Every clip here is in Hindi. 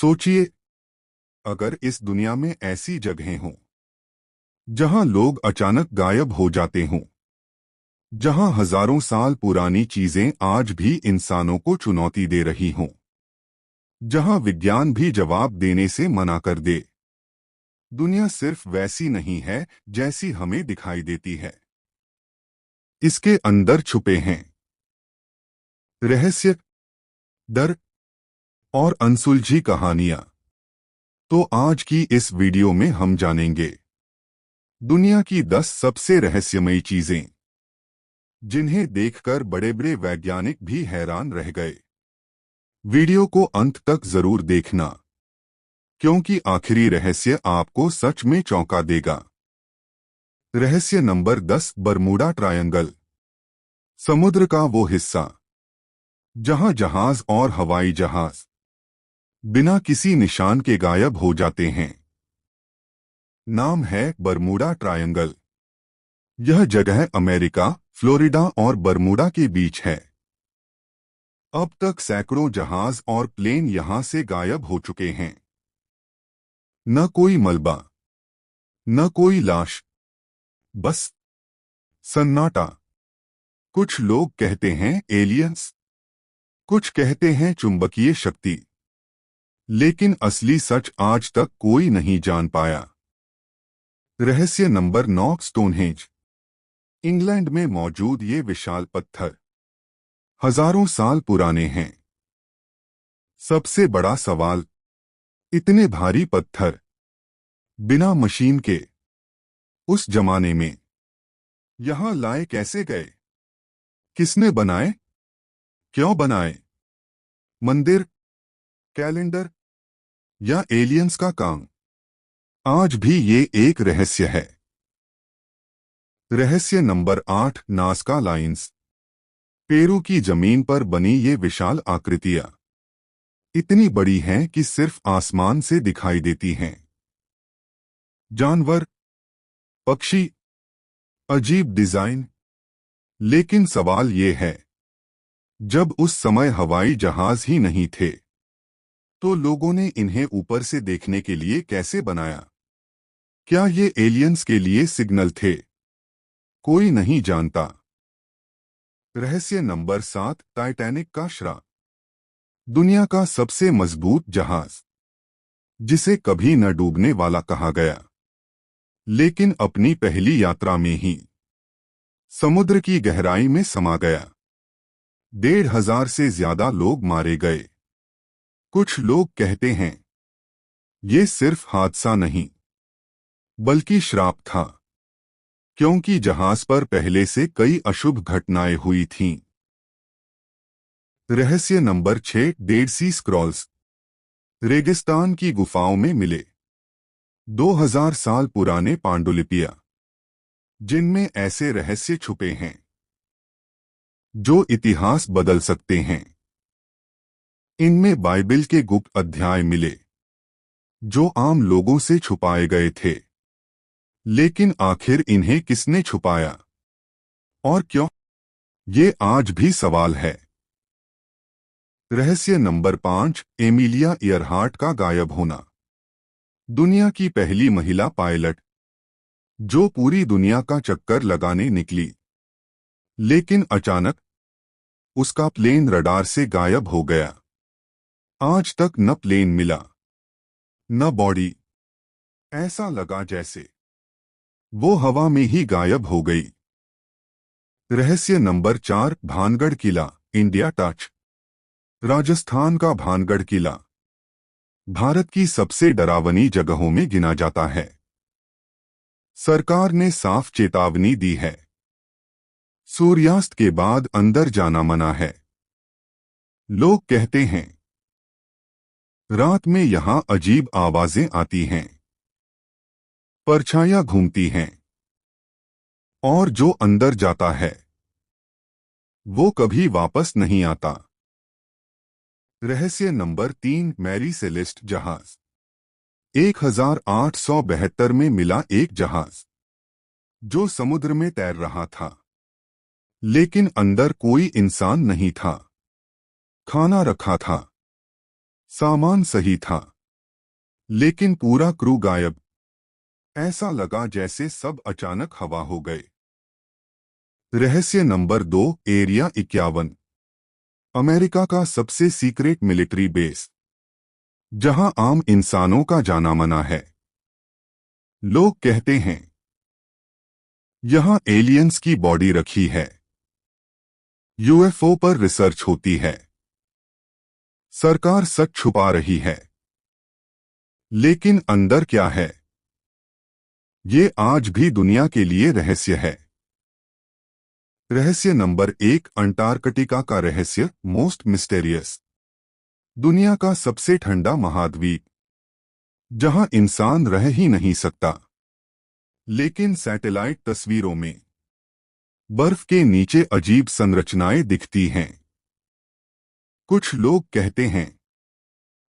सोचिए, अगर इस दुनिया में ऐसी जगहें हों जहां लोग अचानक गायब हो जाते हों, जहां हजारों साल पुरानी चीजें आज भी इंसानों को चुनौती दे रही हों, जहां विज्ञान भी जवाब देने से मना कर दे। दुनिया सिर्फ वैसी नहीं है जैसी हमें दिखाई देती है। इसके अंदर छुपे हैं रहस्य, डर और अनसुलझी कहानियां। तो आज की इस वीडियो में हम जानेंगे दुनिया की 10 सबसे रहस्यमयी चीजें जिन्हें देखकर बड़े बड़े वैज्ञानिक भी हैरान रह गए। वीडियो को अंत तक जरूर देखना, क्योंकि आखिरी रहस्य आपको सच में चौंका देगा। रहस्य नंबर 10, बरमूडा ट्रायंगल। समुद्र का वो हिस्सा जहां जहाज और हवाई जहाज बिना किसी निशान के गायब हो जाते हैं। नाम है बरमूडा ट्रायंगल। यह जगह अमेरिका, फ्लोरिडा और बरमूडा के बीच है। अब तक सैकड़ों जहाज और प्लेन यहां से गायब हो चुके हैं। न कोई मलबा, न कोई लाश, बस सन्नाटा। कुछ लोग कहते हैं एलियंस, कुछ कहते हैं चुंबकीय शक्ति, लेकिन असली सच आज तक कोई नहीं जान पाया। रहस्य नंबर 9, स्टोनहेंज। इंग्लैंड में मौजूद ये विशाल पत्थर हजारों साल पुराने हैं। सबसे बड़ा सवाल, इतने भारी पत्थर बिना मशीन के उस जमाने में यहां लाए कैसे गए? किसने बनाए? क्यों बनाए? मंदिर, कैलेंडर या एलियंस का काम? आज भी ये एक रहस्य है। रहस्य नंबर 8, नाज़का लाइन्स। पेरू की जमीन पर बनी ये विशाल आकृतियां इतनी बड़ी हैं कि सिर्फ आसमान से दिखाई देती हैं। जानवर, पक्षी, अजीब डिजाइन। लेकिन सवाल ये है, जब उस समय हवाई जहाज ही नहीं थे, तो लोगों ने इन्हें ऊपर से देखने के लिए कैसे बनाया? क्या ये एलियंस के लिए सिग्नल थे? कोई नहीं जानता। रहस्य नंबर 7, टाइटैनिक का श्राप। दुनिया का सबसे मजबूत जहाज, जिसे कभी न डूबने वाला कहा गया, लेकिन अपनी पहली यात्रा में ही समुद्र की गहराई में समा गया। 1,500 से ज्यादा लोग मारे गए। कुछ लोग कहते हैं ये सिर्फ हादसा नहीं, बल्कि श्राप था, क्योंकि जहाज पर पहले से कई अशुभ घटनाएं हुई थीं। रहस्य नंबर 6, डेड सी स्क्रॉल्स। रेगिस्तान की गुफाओं में मिले 2000 साल पुराने पांडुलिपियां, जिनमें ऐसे रहस्य छुपे हैं जो इतिहास बदल सकते हैं। इनमें बाइबिल के गुप्त अध्याय मिले, जो आम लोगों से छुपाए गए थे। लेकिन आखिर इन्हें किसने छुपाया और क्यों? ये आज भी सवाल है। रहस्य नंबर 5, एमिलिया इयरहार्ट का गायब होना। दुनिया की पहली महिला पायलट, जो पूरी दुनिया का चक्कर लगाने निकली, लेकिन अचानक उसका प्लेन रडार से गायब हो गया। आज तक न प्लेन मिला, न बॉडी। ऐसा लगा जैसे वो हवा में ही गायब हो गई। रहस्य नंबर 4, भानगढ़ किला, इंडिया टच। राजस्थान का भानगढ़ किला भारत की सबसे डरावनी जगहों में गिना जाता है। सरकार ने साफ चेतावनी दी है, सूर्यास्त के बाद अंदर जाना मना है। लोग कहते हैं रात में यहां अजीब आवाजें आती हैं, परछाइयां घूमती हैं, और जो अंदर जाता है वो कभी वापस नहीं आता। रहस्य नंबर 3, मैरी सेलेस्ट जहाज। 1872 में मिला एक जहाज जो समुद्र में तैर रहा था, लेकिन अंदर कोई इंसान नहीं था। खाना रखा था, सामान सही था, लेकिन पूरा क्रू गायब। ऐसा लगा जैसे सब अचानक हवा हो गए। रहस्य नंबर 2, एरिया 51, अमेरिका का सबसे सीक्रेट मिलिट्री बेस, जहां आम इंसानों का जाना मना है। लोग कहते हैं यहां एलियंस की बॉडी रखी है, यूएफओ पर रिसर्च होती है, सरकार सच छुपा रही है। लेकिन अंदर क्या है, ये आज भी दुनिया के लिए रहस्य है। रहस्य नंबर 1, अंटार्कटिका का रहस्य, मोस्ट मिस्टेरियस, दुनिया का सबसे ठंडा महाद्वीप, जहां इंसान रह ही नहीं सकता। लेकिन सैटेलाइट तस्वीरों में बर्फ के नीचे अजीब संरचनाएं दिखती हैं। कुछ लोग कहते हैं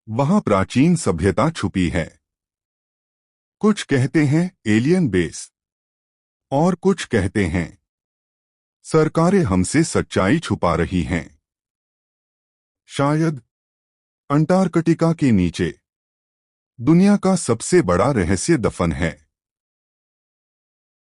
वहां प्राचीन सभ्यता छुपी है, कुछ कहते हैं एलियन बेस, और कुछ कहते हैं सरकारें हमसे सच्चाई छुपा रही हैं। शायद अंटार्कटिका के नीचे दुनिया का सबसे बड़ा रहस्य दफन है।